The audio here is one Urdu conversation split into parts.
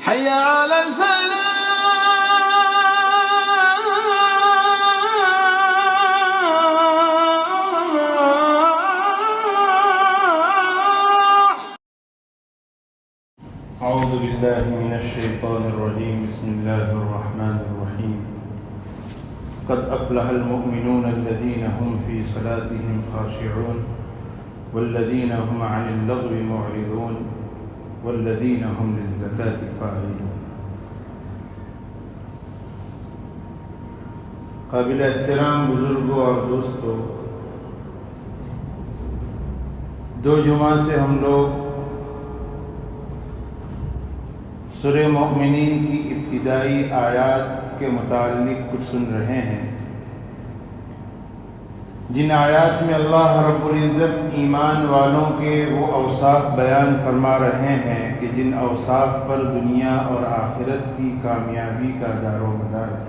حي على الفلاح. أعوذ بالله من الشيطان الرجيم. بسم الله الرحمن الرحيم. قد أفلح المؤمنون الذين هم في صلاتهم خاشعون والذين هم عن اللغو معرضون والذين هم للزكاة فاعلون. قابل احترام بزرگوں اور دوستوں، دو جمعہ سے ہم لوگ سورہ مومنین کی ابتدائی آیات کے متعلق کچھ سن رہے ہیں، جن آیات میں اللہ رب العزت ایمان والوں کے وہ اوصاف بیان فرما رہے ہیں کہ جن اوصاف پر دنیا اور آخرت کی کامیابی کا دار و مدار ہے۔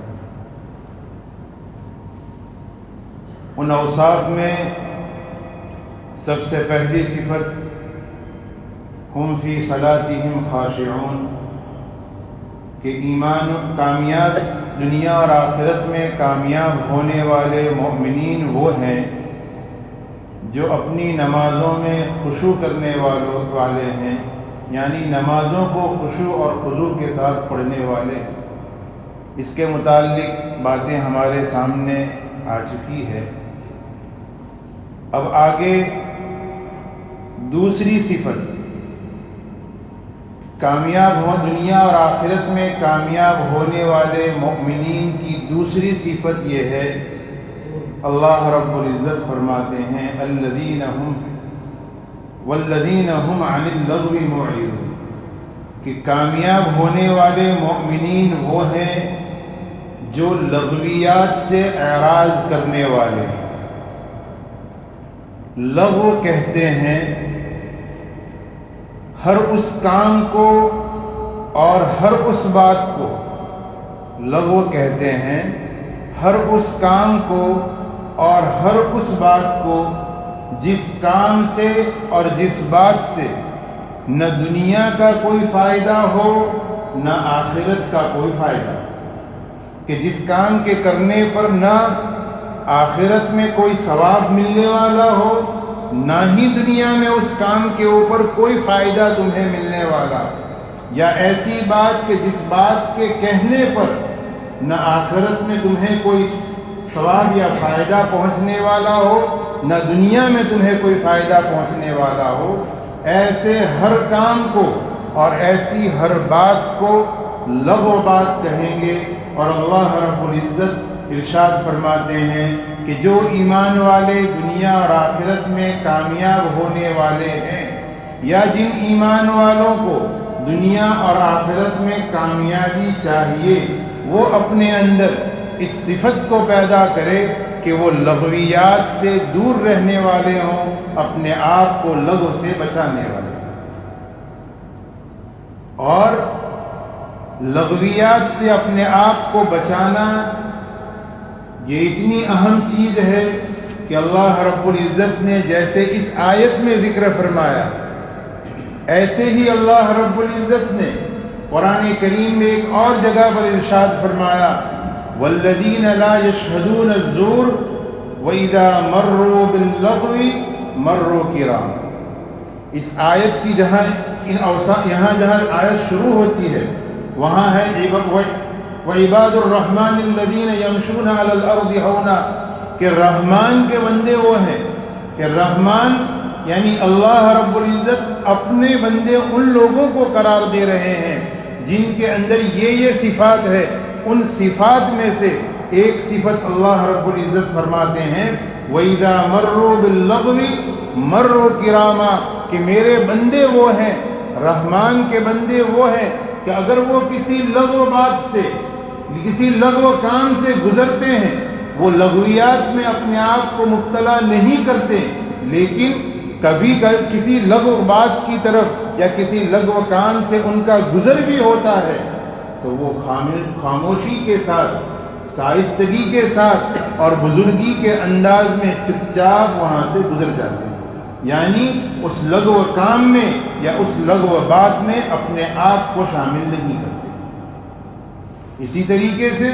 ان اوصاف میں سب سے پہلی صفت ہم فی صلاتہم خاشعون، کہ ایمان کامیاب دنیا اور آخرت میں کامیاب ہونے والے مومنین وہ ہیں جو اپنی نمازوں میں خشوع کرنے والے ہیں، یعنی نمازوں کو خشوع اور خضوع کے ساتھ پڑھنے والے ہیں۔ اس کے متعلق باتیں ہمارے سامنے آ چکی ہے۔ اب آگے دوسری صفت، کامیاب ہو دنیا اور آخرت میں کامیاب ہونے والے مومنین کی دوسری صفت یہ ہے، اللہ رب العزت فرماتے ہیں والذین هم عن اللغو معرضون، کہ کامیاب ہونے والے مومنین وہ ہیں جو لغویات سے اعراض کرنے والے ہیں۔ لغو کہتے ہیں ہر اس کام کو اور ہر اس بات کو، لغو کہتے ہیں ہر اس کام کو اور ہر اس بات کو جس کام سے اور جس بات سے نہ دنیا کا کوئی فائدہ ہو نہ آخرت کا کوئی فائدہ، کہ جس کام کے کرنے پر نہ آخرت میں کوئی ثواب ملنے والا ہو نہ ہی دنیا میں اس کام کے اوپر کوئی فائدہ تمہیں ملنے والا، یا ایسی بات کہ جس بات کے کہنے پر نہ آخرت میں تمہیں کوئی ثواب یا فائدہ پہنچنے والا ہو نہ دنیا میں تمہیں کوئی فائدہ پہنچنے والا ہو، ایسے ہر کام کو اور ایسی ہر بات کو لغو بات کہیں گے۔ اور اللہ رب العزت ارشاد فرماتے ہیں کہ جو ایمان والے دنیا اور آخرت میں کامیاب ہونے والے ہیں، یا جن ایمان والوں کو دنیا اور آخرت میں کامیابی چاہیے، وہ اپنے اندر اس صفت کو پیدا کرے کہ وہ لغویات سے دور رہنے والے ہوں، اپنے آپ کو لغو سے بچانے والے۔ اور لغویات سے اپنے آپ کو بچانا یہ اتنی اہم چیز ہے کہ اللہ رب العزت نے جیسے اس آیت میں ذکر فرمایا، ایسے ہی اللہ رب العزت نے قرآن کریم میں ایک اور جگہ پر ارشاد فرمایا، والذین لا یشہدون الزور وَإِذَا مَرُّوا بِاللَّغْوِ مَرُّوا کِرَامًا۔ اس آیت کی یہاں جہاں آیت شروع ہوتی ہے وہاں ہے وَعِبَادُ الرَّحْمَنِ الَّذِينَ يَمْشُونَ عَلَى الْأَرْضِ هَوْنًا، کہ رحمان کے بندے وہ ہیں، کہ رحمان یعنی اللہ رب العزت اپنے بندے ان لوگوں کو قرار دے رہے ہیں جن کے اندر یہ صفات ہے۔ ان صفات میں سے ایک صفت اللہ رب العزت فرماتے ہیں وَإِذَا مَرُّوا بِاللَّغْوِ مَرُّوا كِرَامًا، کہ میرے بندے وہ ہیں، رحمان کے بندے وہ ہیں کہ اگر وہ کسی لغو بات سے کسی لغو کام سے گزرتے ہیں، وہ لغویات میں اپنے آپ کو مبتلا نہیں کرتے، لیکن کبھی کسی لغو بات کی طرف یا کسی لغو کام سے ان کا گزر بھی ہوتا ہے تو وہ خاموشی کے ساتھ، شائستگی کے ساتھ اور بزرگی کے انداز میں چپ چاپ وہاں سے گزر جاتے ہیں۔ یعنی اس لغو کام میں یا اس لغو بات میں اپنے آپ کو شامل نہیں کرتے۔ اسی طریقے سے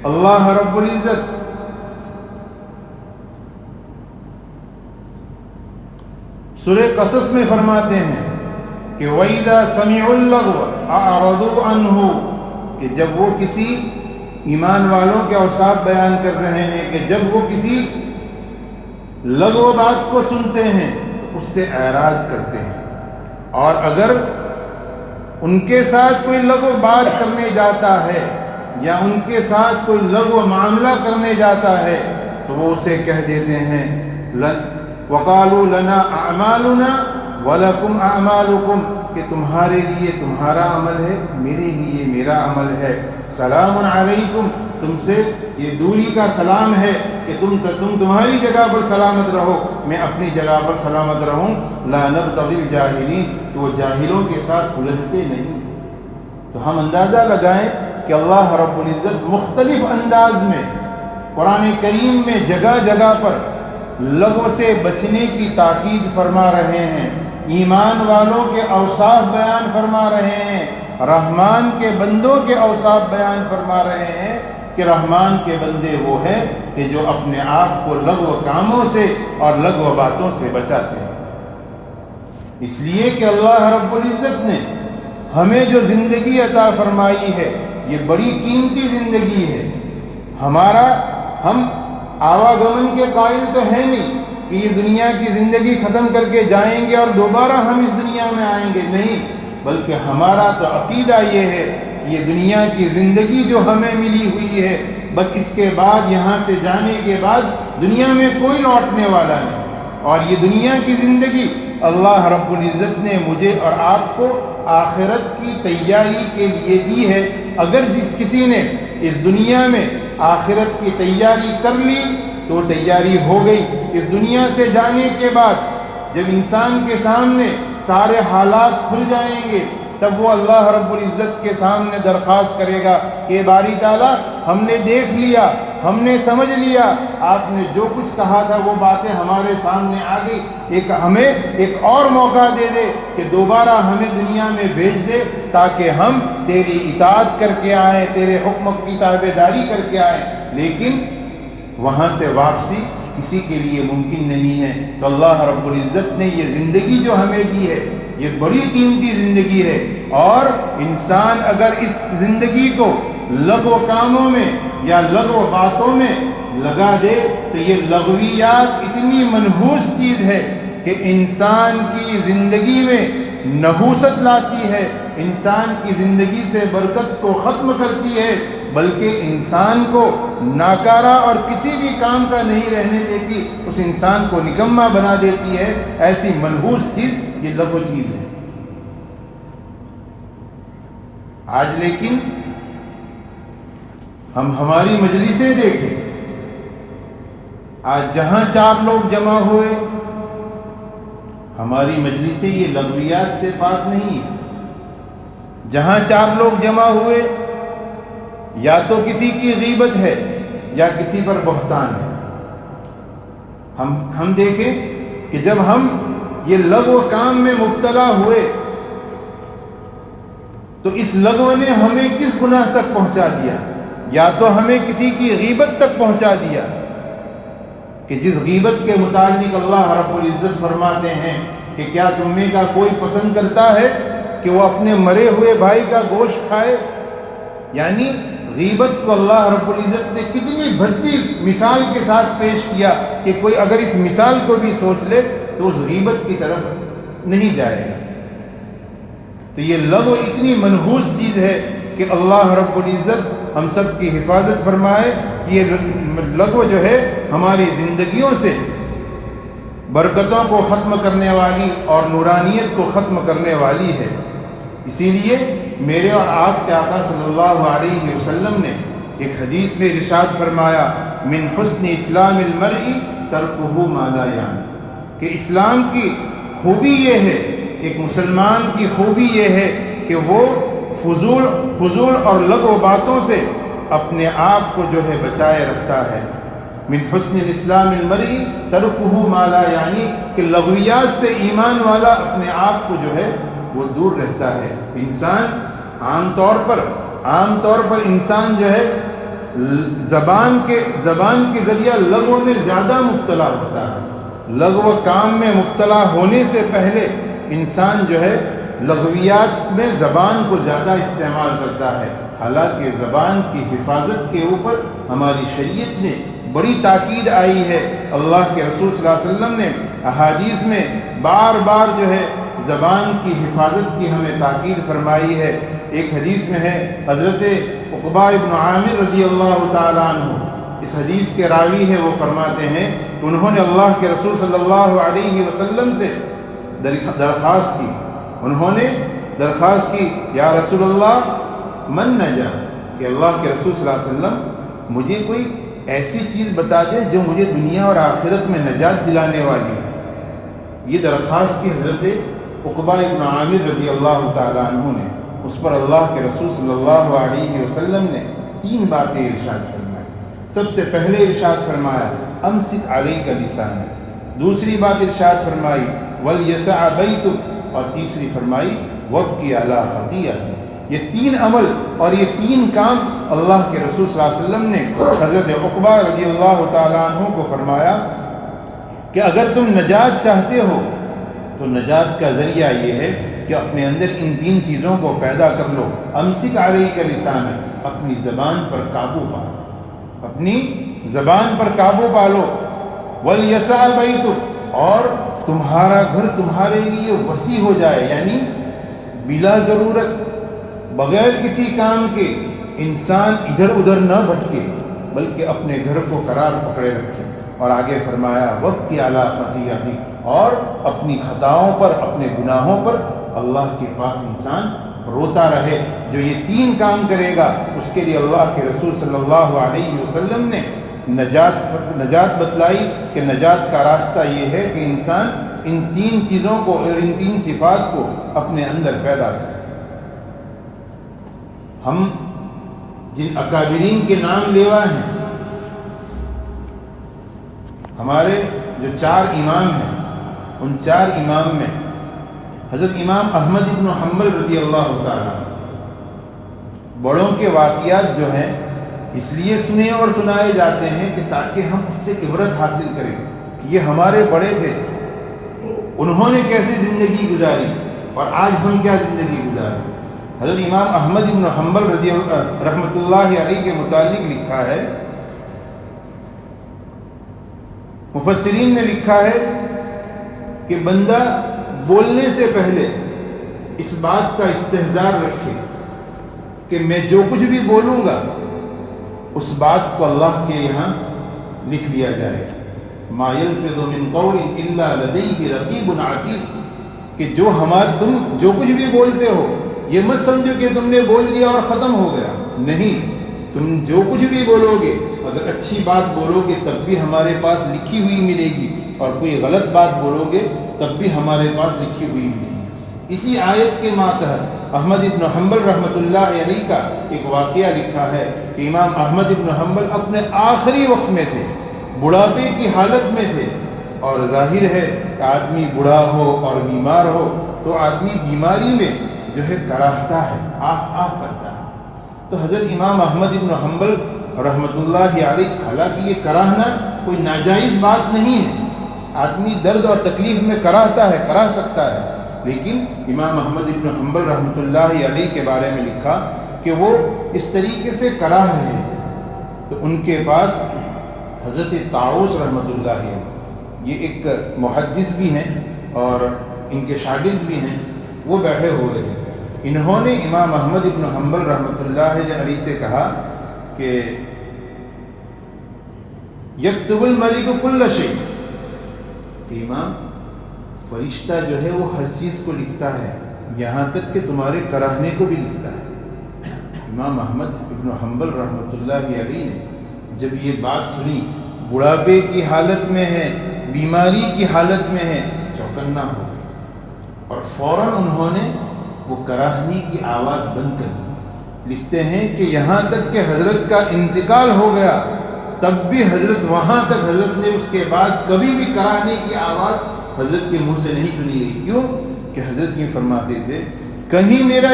اللہ رب العزت سورہ قصص میں فرماتے ہیں کہ وَإِذَا سَمِعُوا اللَّغْوَ أَعْرَضُوا عَنْهُ، کہ جب وہ کسی ایمان والوں کے اوصاف بیان کر رہے ہیں کہ جب وہ کسی لغو بات کو سنتے ہیں تو اس سے اعراض کرتے ہیں، اور اگر ان کے ساتھ کوئی لغو بات کرنے جاتا ہے یا ان کے ساتھ کوئی لغو معاملہ کرنے جاتا ہے تو وہ اسے کہہ دیتے ہیں وَقَالُوا لَنَا أَعْمَالُنَا وَلَكُمْ أَعْمَالُكُمْ، کہ تمہارے لیے تمہارا عمل ہے، میرے لیے میرا عمل ہے، سلام علیکم، تم سے یہ دوری کا سلام ہے کہ تم تمہاری جگہ پر سلامت رہو، میں اپنی جگہ پر سلامت رہوں، لا نبتغی الجاہلین، کہ وہ جاہلوں کے ساتھ الجھتے نہیں۔ تو ہم اندازہ لگائیں کہ اللہ رب العزت مختلف انداز میں قرآن کریم میں جگہ جگہ پر لغو سے بچنے کی تاکید فرما رہے ہیں، ایمان والوں کے اوصاف بیان فرما رہے ہیں، رحمان کے بندوں کے اوصاف بیان فرما رہے ہیں کہ رحمان کے بندے وہ ہیں کہ جو اپنے آپ کو لغو کاموں سے اور لغو باتوں سے بچاتے ہیں۔ اس لیے کہ اللہ رب العزت نے ہمیں جو زندگی عطا فرمائی ہے یہ بڑی قیمتی زندگی ہے۔ ہم آواگمن کے قائل تو ہے نہیں کہ یہ دنیا کی زندگی ختم کر کے جائیں گے اور دوبارہ ہم اس دنیا میں آئیں گے، نہیں، بلکہ ہمارا تو عقیدہ یہ ہے کہ یہ دنیا کی زندگی جو ہمیں ملی ہوئی ہے بس اس کے بعد یہاں سے جانے کے بعد دنیا میں کوئی لوٹنے والا نہیں، اور یہ دنیا کی زندگی اللہ رب العزت نے مجھے اور آپ کو آخرت کی تیاری کے لیے دی ہے۔ اگر جس کسی نے اس دنیا میں آخرت کی تیاری کر لی تو تیاری ہو گئی۔ اس دنیا سے جانے کے بعد جب انسان کے سامنے سارے حالات کھل جائیں گے تب وہ اللہ رب العزت کے سامنے درخواست کرے گا کہ باری تعالیٰ ہم نے دیکھ لیا، ہم نے سمجھ لیا، آپ نے جو کچھ کہا تھا وہ باتیں ہمارے سامنے آ گئی، ہمیں ایک اور موقع دے دے کہ دوبارہ ہمیں دنیا میں بھیج دے تاکہ ہم تیری اطاعت کر کے آئیں، تیرے حکم کی تابع داری کر کے آئیں۔ لیکن وہاں سے واپسی کسی کے لیے ممکن نہیں ہے۔ تو اللہ رب العزت نے یہ زندگی جو ہمیں دی ہے یہ بڑی قیمتی زندگی ہے، اور انسان اگر اس زندگی کو لغو کاموں میں یا لغو باتوں میں لگا دے تو یہ لغویات اتنی منحوس چیز ہے کہ انسان کی زندگی میں نحوست لاتی ہے، انسان کی زندگی سے برکت کو ختم کرتی ہے، بلکہ انسان کو ناکارہ اور کسی بھی کام کا نہیں رہنے دیتی، اس انسان کو نکما بنا دیتی ہے۔ ایسی منحوس چیز یہ لغو چیز ہے۔ آج لیکن ہم ہماری مجلسیں دیکھیں، آج جہاں 4 لوگ جمع ہوئے، ہماری مجلسیں یہ لغویات سے پاک نہیں ہے۔ جہاں 4 لوگ جمع ہوئے یا تو کسی کی غیبت ہے یا کسی پر بہتان ہے۔ ہم دیکھیں کہ جب ہم یہ لغو کام میں مبتلا ہوئے تو اس لغو نے ہمیں کس گناہ تک پہنچا دیا؟ یا تو ہمیں کسی کی غیبت تک پہنچا دیا کہ جس غیبت کے متعلق اللہ رب العزت فرماتے ہیں کہ کیا تم میں کا کوئی پسند کرتا ہے کہ وہ اپنے مرے ہوئے بھائی کا گوشت کھائے؟ یعنی غیبت کو اللہ رب العزت نے کتنی بھدی مثال کے ساتھ پیش کیا کہ کوئی اگر اس مثال کو بھی سوچ لے تو اس غیبت کی طرف نہیں جائے گا۔ تو یہ لغو اتنی منحوس چیز ہے کہ اللہ رب العزت ہم سب کی حفاظت فرمائے کہ یہ لغو جو ہے ہماری زندگیوں سے برکتوں کو ختم کرنے والی اور نورانیت کو ختم کرنے والی ہے۔ اسی لیے میرے اور آپ کے آقا صلی اللہ علیہ وسلم نے ایک حدیث میں ارشاد فرمایا من حسن اسلام المرء ترکہ ما لا یعنی، کہ اسلام کی خوبی یہ ہے، ایک مسلمان کی خوبی یہ ہے کہ وہ فضول اور لغو باتوں سے اپنے آپ کو جو ہے بچائے رکھتا ہے۔ من حسن الاسلام المرئی ترکہ ما لا یعنی کہ لغویات سے ایمان والا اپنے آپ کو جو ہے وہ دور رہتا ہے. انسان عام طور پر انسان جو ہے زبان کے ذریعہ لغو میں زیادہ مبتلا ہوتا ہے. لغو کام میں مبتلا ہونے سے پہلے انسان جو ہے لغویات میں زبان کو زیادہ استعمال کرتا ہے. حالانکہ زبان کی حفاظت کے اوپر ہماری شریعت نے بڑی تاکید آئی ہے. اللہ کے رسول صلی اللہ علیہ وسلم نے احادیث میں بار بار جو ہے زبان کی حفاظت کی ہمیں تاکید فرمائی ہے. ایک حدیث میں ہے حضرت عقبہ ابن عامر رضی اللہ تعالیٰ عنہ، اس حدیث کے راوی ہے، وہ فرماتے ہیں کہ انہوں نے اللہ کے رسول صلی اللہ علیہ وسلم سے درخواست کی یا رسول اللہ من نجا، کہ اللہ کے رسول صلی اللہ علیہ وسلم مجھے کوئی ایسی چیز بتا دے جو مجھے دنیا اور آخرت میں نجات دلانے والی ہے. یہ درخواست کی حضرت عقبہ ابن عامر رضی اللہ تعالیٰ عنہ نے. اس پر اللہ کے رسول صلی اللہ علیہ وسلم نے 3 باتیں ارشاد فرمائی. سب سے پہلے ارشاد فرمایا امسک علیک لسانک، دوسری بات ارشاد فرمائی ولیسع بیتک، اور تیسری فرمائی وابکی علی خطیئتک. یہ 3 عمل اور یہ 3 کام اللہ کے رسول صلی اللہ علیہ وسلم نے حضرت عقبہ رضی اللہ تعالیٰ عنہ کو فرمایا کہ اگر تم نجات چاہتے ہو تو نجات کا ذریعہ یہ ہے کہ اپنے اندر ان 3 چیزوں کو پیدا کر لو. امسک علیک لسانک، اپنی زبان پر قابو پالو، اپنی زبان پر قابو پالو. ولیسع بیتک، اور تمہارا گھر تمہارے لیے وسیع ہو جائے، یعنی بلا ضرورت بغیر کسی کام کے انسان ادھر ادھر نہ بھٹکے بلکہ اپنے گھر کو قرار پکڑے رکھے. اور آگے فرمایا وابکی علی خطیئتک، اور اپنی خطاؤں پر، اپنے گناہوں پر اللہ کے پاس انسان روتا رہے. جو یہ 3 کام کرے گا اس کے لیے اللہ کے رسول صلی اللہ علیہ وسلم نے نجات بتلائی کہ نجات کا راستہ یہ ہے کہ انسان ان 3 چیزوں کو اور ان 3 صفات کو اپنے اندر پیدا کرے. ہم جن اکابرین کے نام لیوا ہیں، ہمارے جو 4 امام ہیں، ان 4 امام میں حضرت امام احمد ابن حنبل رضی اللہ تعالیٰ، بڑوں کے واقعات جو ہیں اس لیے سنے اور سنائے جاتے ہیں کہ تاکہ ہم اس سے عبرت حاصل کریں کہ یہ ہمارے بڑے تھے، انہوں نے کیسی زندگی گزاری اور آج ہم کیا زندگی گزاریں. حضرت امام احمد ابن حنبل رحمۃ اللہ علیہ کے متعلق لکھا ہے، مفسرین نے لکھا ہے کہ بندہ بولنے سے پہلے اس بات کا استحضار رکھے کہ میں جو کچھ بھی بولوں گا اس بات کو اللہ کے یہاں لکھ لیا جائے. ما یلفظ من قول الا لدیہ رقیب عتید، کہ تم جو کچھ بھی بولتے ہو یہ مت سمجھو کہ تم نے بول دیا اور ختم ہو گیا. نہیں، تم جو کچھ بھی بولو گے، اگر اچھی بات بولو گے تب بھی ہمارے پاس لکھی ہوئی ملے گی، اور کوئی غلط بات بولو گے تب بھی ہمارے پاس لکھی ہوئی ملے گی. اسی آیت کے ماتحت احمد ابن حنبل رحمۃ اللہ علیہ کا ایک واقعہ لکھا ہے کہ امام احمد ابن حنبل اپنے آخری وقت میں تھے، بڑھاپے کی حالت میں تھے، اور ظاہر ہے کہ آدمی بوڑھا ہو اور بیمار ہو تو آدمی بیماری میں جو ہے کراہتا ہے، آہ کرتا ہے. تو حضرت امام احمد ابن حنبل رحمۃ اللہ علیہ، حالانکہ یہ کراہنا کوئی ناجائز بات نہیں ہے، آدمی درد اور تکلیف میں کراہ سکتا ہے، لیکن امام احمد ابن حنبل رحمۃ اللہ علیہ کے بارے میں لکھا کہ وہ اس طریقے سے کراہ رہے تھے. تو ان کے پاس حضرت طاؤس رحمۃ اللہ علیہ، یہ ایک محدث بھی ہیں اور ان کے شاگرد بھی ہیں، وہ بیٹھے ہوئے تھے. انہوں نے امام احمد ابن حنبل رحمۃ اللہ علیہ سے کہا کہ یکتب الملک کل شیء، کہ امام فرشتہ جو ہے وہ ہر چیز کو لکھتا ہے، یہاں تک کہ تمہارے کراہنے کو بھی لکھتا ہے. امام احمد ابن حنبل رحمۃ اللہ علیہ نے جب یہ بات سنی، بڑھاپے کی حالت میں ہے، بیماری کی حالت میں ہے، چوکنا ہو گئے اور فوراً انہوں نے وہ کراہنی کی آواز بند کر دی. لکھتے ہیں کہ یہاں تک کہ حضرت کا انتقال ہو گیا تب بھی حضرت وہاں تک حضرت نے اس کے بعد کبھی بھی کراہنے کی آواز حضرت کے منہ سے نہیں سنی گئی. کیوں کہ حضرت یہ فرماتے تھے کہیں میرا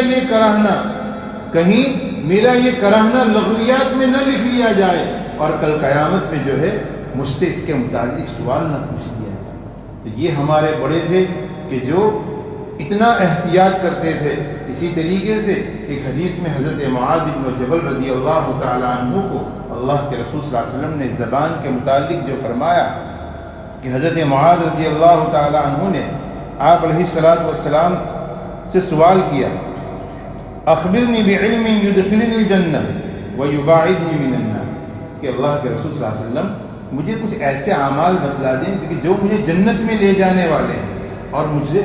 یہ کراہنا لغویات میں نہ لکھ لیا جائے اور کل قیامت میں جو ہے مجھ سے اس کے متعلق سوال نہ پوچھ لیا جائے. تو یہ ہمارے بڑے تھے کہ جو اتنا احتیاط کرتے تھے. اسی طریقے سے ایک حدیث میں حضرت معاذ بن جبل رضی اللہ تعالیٰ عنہ کو اللہ کے رسول صلی اللہ علیہ وسلم نے زبان کے متعلق جو فرمایا کہ حضرت معاذ رضی اللہ تعالیٰ عنہ نے آپ علیہ السلام سے سوال کیا اخبرنی بعلم یدخلنی الجنہ ویباعدنی من النار، کہ اللہ کے رسول صلی اللہ علیہ وسلم مجھے کچھ ایسے اعمال بتلا دیں کہ جو مجھے جنت میں لے جانے والے ہیں اور مجھے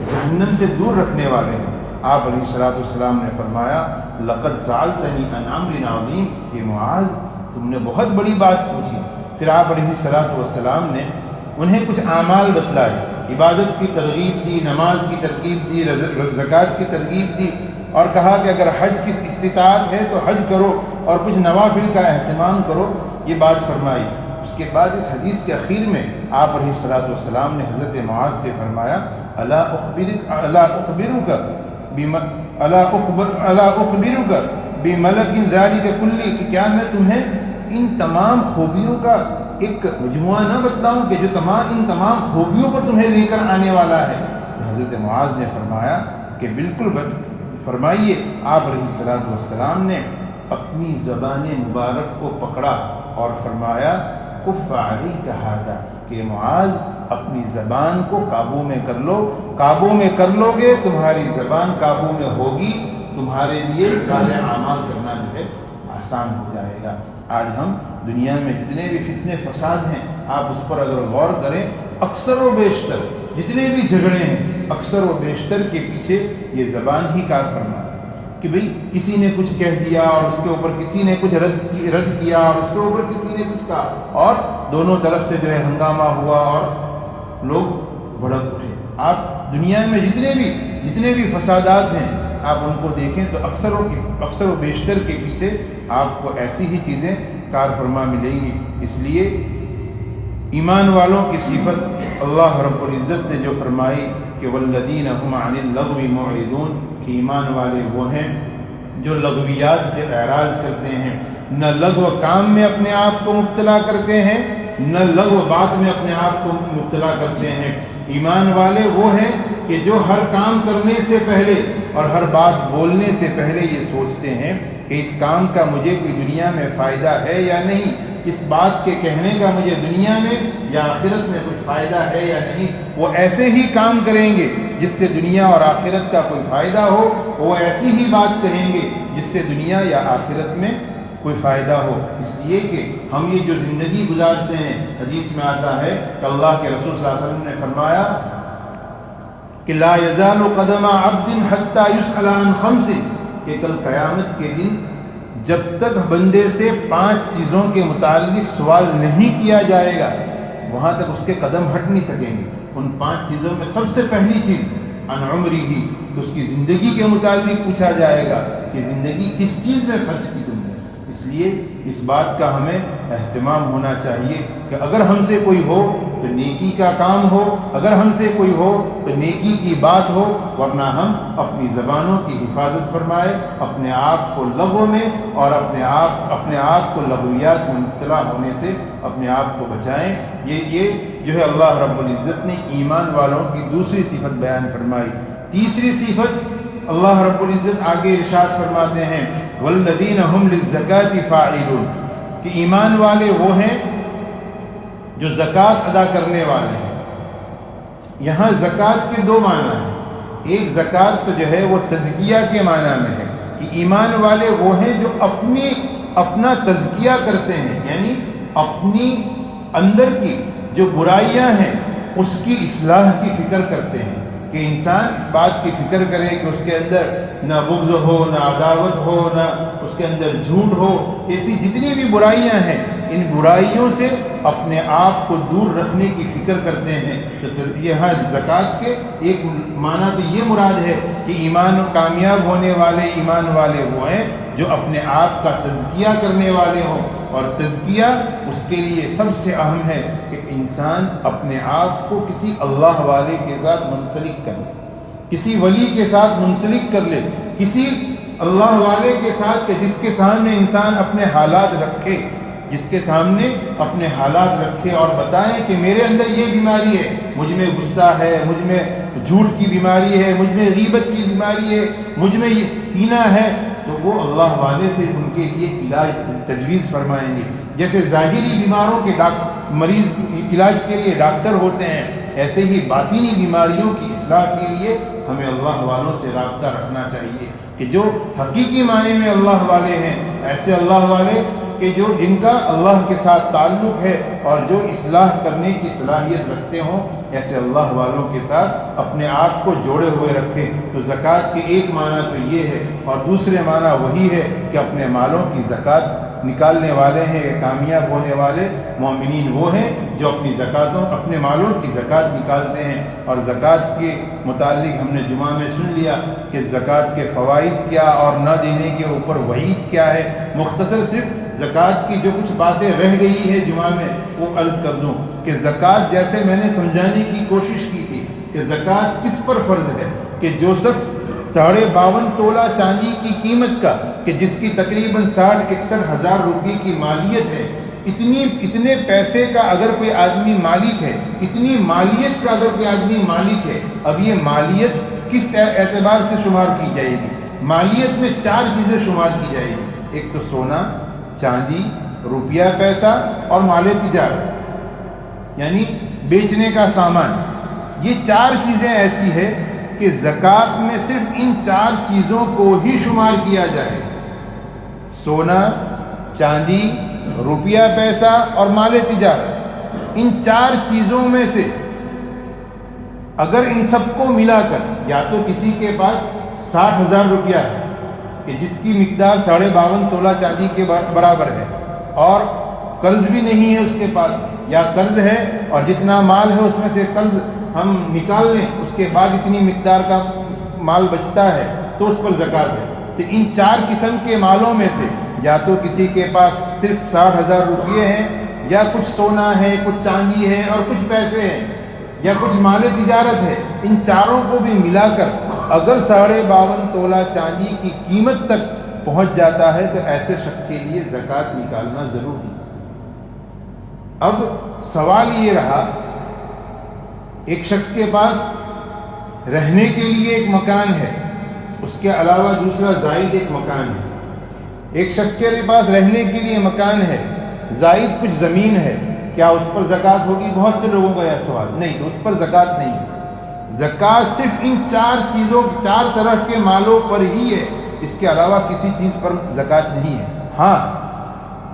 جہنم سے دور رکھنے والے ہیں. آپ علیہ السلام نے فرمایا لقد سألتنی عن امر عظیم، کہ معاذ تم نے بہت بڑی بات پوچھی. پھر آپ علیہ السلام نے انہیں کچھ اعمال بتلائے، عبادت کی ترغیب دی، نماز کی ترغیب دی، زکوٰۃ کی ترغیب دی، اور کہا کہ اگر حج کی استطاعت ہے تو حج کرو اور کچھ نوافل کا اہتمام کرو. یہ بات فرمائی. اس کے بعد اس حدیث کے اخیر میں آپ علیہ السلام نے حضرت معاذ سے فرمایا الا اخبرک بملک ذالک کلی، کہ کیا میں تمہیں ان تمام خوبیوں کا ایک مجموعہ نہ بتلاؤں کہ جو ان تمام خوبیوں کو تمہیں لے کر آنے والا ہے. تو حضرت معاذ نے فرمایا کہ بالکل فرمائیے. آپ علیہ السلام نے اپنی زبان مبارک کو پکڑا اور فرمایا کف علیک ھذا، کہ معاذ اپنی زبان کو قابو میں کر لو. قابو میں کر لو گے تمہاری زبان قابو میں ہوگی، تمہارے لیے سارے اعمال کرنا جو ہے آسان ہو جائے گا. آج ہم دنیا میں جتنے بھی فتنے فساد ہیں آپ اس پر اگر غور کریں، اکثر و بیشتر جتنے بھی جھگڑے ہیں اکثر و بیشتر کے پیچھے یہ زبان ہی کار فرما ہے کہ بھئی کسی نے کچھ کہہ دیا اور اس کے اوپر کسی نے کچھ رد کیا اور اس کے اوپر کسی نے کچھ کہا اور دونوں طرف سے جو ہے ہنگامہ ہوا اور لوگ بھڑک اٹھے. آپ دنیا میں جتنے بھی فسادات ہیں آپ ان کو دیکھیں تو اکثر و بیشتر کے پیچھے آپ کو ایسی ہی چیزیں کار فرما ملیں گی. اس لیے ایمان والوں کی صفت اللہ رب العزت نے جو فرمائی کہ والذین هم عن اللغو معرضون، کہ ایمان والے وہ ہیں جو لغویات سے اعراض کرتے ہیں، نہ لغو کام میں اپنے آپ کو مبتلا کرتے ہیں نہ لغو بات میں اپنے آپ کو مبتلا کرتے ہیں. ایمان والے وہ ہیں کہ جو ہر کام کرنے سے پہلے اور ہر بات بولنے سے پہلے یہ سوچتے ہیں کہ اس کام کا مجھے کوئی دنیا میں فائدہ ہے یا نہیں، اس بات کے کہنے کا مجھے دنیا میں یا آخرت میں کچھ فائدہ ہے یا نہیں. وہ ایسے ہی کام کریں گے جس سے دنیا اور آخرت کا کوئی فائدہ ہو، وہ ایسی ہی بات کہیں گے جس سے دنیا یا آخرت میں کوئی فائدہ ہو. اس لیے کہ ہم یہ جو زندگی گزارتے ہیں، حدیث میں آتا ہے کہ اللہ کے رسول صلی اللہ علیہ وسلم نے فرمایا کہ لا یزال قدم عبد حتی یسأل عن خمس، کہ کل قیامت کے دن جب تک بندے سے 5 چیزوں کے متعلق سوال نہیں کیا جائے گا وہاں تک اس کے قدم ہٹ نہیں سکیں گے. ان 5 چیزوں میں سب سے پہلی چیز عن عمرہ، تو اس کی زندگی کے متعلق پوچھا جائے گا کہ زندگی کس چیز میں خرچ کی تم نے. اس لیے اس بات کا ہمیں اہتمام ہونا چاہیے کہ اگر ہم سے کوئی ہو تو نیکی کا کام ہو، اگر ہم سے کوئی ہو تو نیکی کی بات ہو، ورنہ ہم اپنی زبانوں کی حفاظت فرمائے، اپنے آپ کو لغو میں اور اپنے آپ کو لغویات میں مبتلا ہونے سے اپنے آپ کو بچائیں. یہ جو ہے اللہ رب العزت نے ایمان والوں کی دوسری صفت بیان فرمائی. تیسری صفت اللہ رب العزت آگے ارشاد فرماتے ہیں والذین هم للزکاة فاعلون، کہ ایمان والے وہ ہیں جو زکوٰۃ ادا کرنے والے ہیں. یہاں زکوٰۃ کے 2 معنی ہیں. ایک زکوٰۃ تو جو ہے وہ تزکیہ کے معنی میں ہے کہ ایمان والے وہ ہیں جو اپنا تزکیہ کرتے ہیں، یعنی اپنی اندر کی جو برائیاں ہیں اس کی اصلاح کی فکر کرتے ہیں. کہ انسان اس بات کی فکر کرے کہ اس کے اندر نہ بغض ہو، نہ عداوت ہو، نہ اس کے اندر جھوٹ ہو. ایسی جتنی بھی برائیاں ہیں ان برائیوں سے اپنے آپ کو دور رکھنے کی فکر کرتے ہیں. تو یہاں زکوٰۃ کے ایک معنی تو یہ مراد ہے کہ ایمان کامیاب ہونے والے ایمان والے وہ ہیں جو اپنے آپ کا تزکیہ کرنے والے ہوں اور تزکیہ اس کے لیے سب سے اہم ہے کہ انسان اپنے آپ کو کسی اللہ والے کے ساتھ منسلک کر لے، کسی ولی کے ساتھ منسلک کر لے، کسی اللہ والے کے ساتھ کہ جس کے سامنے انسان اپنے حالات رکھے، جس کے سامنے اپنے حالات رکھے اور بتائیں کہ میرے اندر یہ بیماری ہے، مجھ میں غصہ ہے، مجھ میں جھوٹ کی بیماری ہے، مجھ میں غیبت کی بیماری ہے، مجھ میں یہ کینہ ہے، تو وہ اللہ والے پھر ان کے لیے علاج تجویز فرمائیں گے۔ جیسے ظاہری بیماروں کے مریض علاج کے لیے ڈاکٹر ہوتے ہیں، ایسے ہی باطنی بیماریوں کی اصلاح کے لیے ہمیں اللہ والوں سے رابطہ رکھنا چاہیے کہ جو حقیقی معنی میں اللہ والے ہیں، ایسے اللہ والے کہ جن کا اللہ کے ساتھ تعلق ہے اور جو اصلاح کرنے کی صلاحیت رکھتے ہوں، ایسے اللہ والوں کے ساتھ اپنے آپ کو جوڑے ہوئے رکھیں۔ تو زکوٰۃ کے ایک معنی تو یہ ہے، اور دوسرے معنی وہی ہے کہ اپنے مالوں کی زکوٰۃ نکالنے والے ہیں، کامیاب ہونے والے مومنین وہ ہیں جو اپنے مالوں کی زکوٰۃ نکالتے ہیں۔ اور زکوٰۃ کے متعلق ہم نے جمعہ میں سن لیا کہ زکوٰۃ کے فوائد کیا اور نہ دینے کے اوپر وعید کیا ہے۔ مختصر صرف زکوٰۃ کی جو کچھ باتیں رہ گئی ہے جمعہ میں وہ عرض کر دوں کہ زکوٰۃ جیسے میں نے سمجھانے کی کوشش کی تھی کہ زکوٰۃ کس پر فرض ہے کہ جو شخص 52.5 تولہ چاندی کی قیمت کا، کہ جس کی تقریباً 60-61 ہزار روپے کی مالیت ہے، اتنے پیسے کا اگر کوئی آدمی مالک ہے، اتنی مالیت کا اگر کوئی آدمی مالک ہے، اب یہ مالیت کس اعتبار سے شمار کی جائے گی؟ مالیت میں 4 چیزیں شمار کی جائے گی، ایک تو سونا، چاندی، روپیہ پیسہ اور مال تجارت، یعنی بیچنے کا سامان۔ یہ 4 چیزیں ایسی ہے کہ زکوٰۃ میں صرف ان 4 چیزوں کو ہی شمار کیا جائے، سونا، چاندی، روپیہ پیسہ اور مال تجارت۔ ان 4 چیزوں میں سے اگر ان سب کو ملا کر، یا تو کسی کے پاس 60,000 روپیہ ہے کہ جس کی مقدار 52.5 تولہ چاندی کے برابر ہے، اور قرض بھی نہیں ہے اس کے پاس، یا قرض ہے اور جتنا مال ہے اس میں سے قرض ہم نکال لیں، اس کے بعد اتنی مقدار کا مال بچتا ہے تو اس پر زکوٰۃ ہے۔ تو ان 4 قسم کے مالوں میں سے یا تو کسی کے پاس صرف 60,000 روپیے ہیں، یا کچھ سونا ہے، کچھ چاندی ہے اور کچھ پیسے ہیں، یا کچھ مال تجارت ہے، ان چاروں کو بھی ملا کر اگر 52.5 تولہ چاندی کی قیمت تک پہنچ جاتا ہے تو ایسے شخص کے لیے زکوٰۃ نکالنا ضروری ہے۔ اب سوال یہ رہا، ایک شخص کے پاس رہنے کے لیے ایک مکان ہے، اس کے علاوہ دوسرا زائد ایک مکان ہے۔ ایک شخص کے پاس رہنے کے لیے مکان ہے، زائد کچھ زمین ہے، کیا اس پر زکوٰۃ ہوگی؟ بہت سے لوگوں کا یہ سوال، نہیں، تو اس پر زکوٰۃ نہیں ہے۔ زکوٰۃ صرف ان 4 چیزوں، 4 طرح کے مالوں پر ہی ہے، اس کے علاوہ کسی چیز پر زکوٰۃ نہیں ہے۔ ہاں،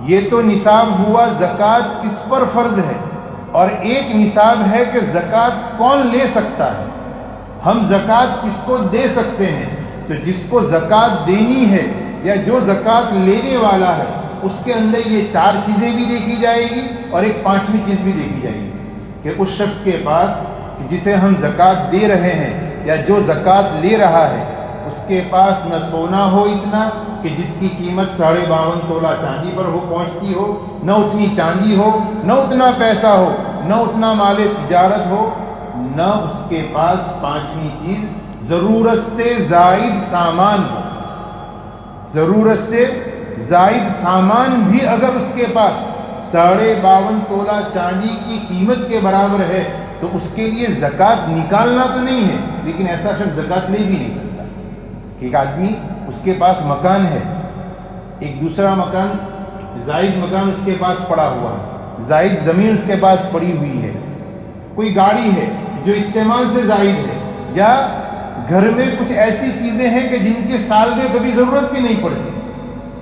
یہ تو نصاب ہوا زکوٰۃ کس پر فرض ہے، اور ایک نصاب ہے کہ زکوٰۃ کون لے سکتا ہے، ہم زکوٰۃ کس کو دے سکتے ہیں۔ تو جس کو زکوٰۃ دینی ہے یا جو زکوٰۃ لینے والا ہے، اس کے اندر یہ 4 چیزیں بھی دیکھی جائے گی اور ایک 5ویں چیز بھی دیکھی جائے گی کہ اس شخص کے پاس جسے ہم زکوٰۃ دے رہے ہیں یا جو زکوٰۃ لے رہا ہے، اس کے پاس نہ سونا ہو اتنا کہ جس کی قیمت 52.5 تولہ چاندی پر پہنچتی ہو، نہ اتنی چاندی ہو، نہ اتنا پیسہ ہو، نہ اتنا مال تجارت ہو، نہ اس کے پاس 5ویں چیز ضرورت سے زائد سامان ہو۔ ضرورت سے زائد سامان بھی اگر اس کے پاس 52.5 تولہ چاندی کی قیمت کے برابر ہے تو اس کے لیے زکوٰۃ نکالنا تو نہیں ہے، لیکن ایسا شخص زکوٰۃ لے بھی نہیں سکتا کہ ایک آدمی اس کے پاس مکان ہے، ایک دوسرا مکان، زائد مکان اس کے پاس پڑا ہوا ہے، زائد زمین اس کے پاس پڑی ہوئی ہے، کوئی گاڑی ہے جو استعمال سے زائد ہے، یا گھر میں کچھ ایسی چیزیں ہیں کہ جن کے سال میں کبھی ضرورت بھی نہیں پڑتی،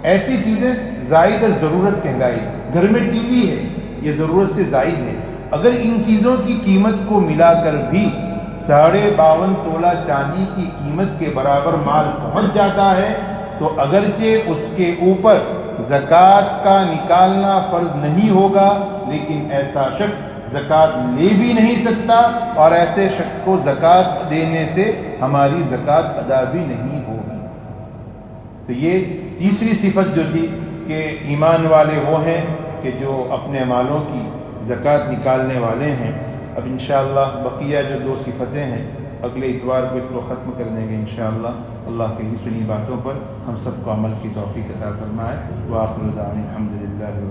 ایسی چیزیں زائد ضرورت کہلائی۔ گھر میں ٹی وی ہے، یہ ضرورت سے زائد ہے۔ اگر ان چیزوں کی قیمت کو ملا کر بھی 52.5 تولہ چاندی کی قیمت کے برابر مال پہنچ جاتا ہے تو اگرچہ اس کے اوپر زکوٰۃ کا نکالنا فرض نہیں ہوگا، لیکن ایسا شخص زکوٰۃ لے بھی نہیں سکتا، اور ایسے شخص کو زکوٰۃ دینے سے ہماری زکوٰۃ ادا بھی نہیں ہوگی۔ تو یہ تیسری صفت جو تھی کہ ایمان والے وہ ہیں کہ جو اپنے مالوں کی زکوٰۃ نکالنے والے ہیں۔ اب انشاءاللہ بقیہ جو 2 صفتیں ہیں اگلے اتوار کو اس کو ختم کر دیں گے انشاءاللہ۔ اللہ کہی سنی باتوں پر ہم سب کو عمل کی توفیق عطا فرمائے۔ وآخر دعوانا الحمدللہ۔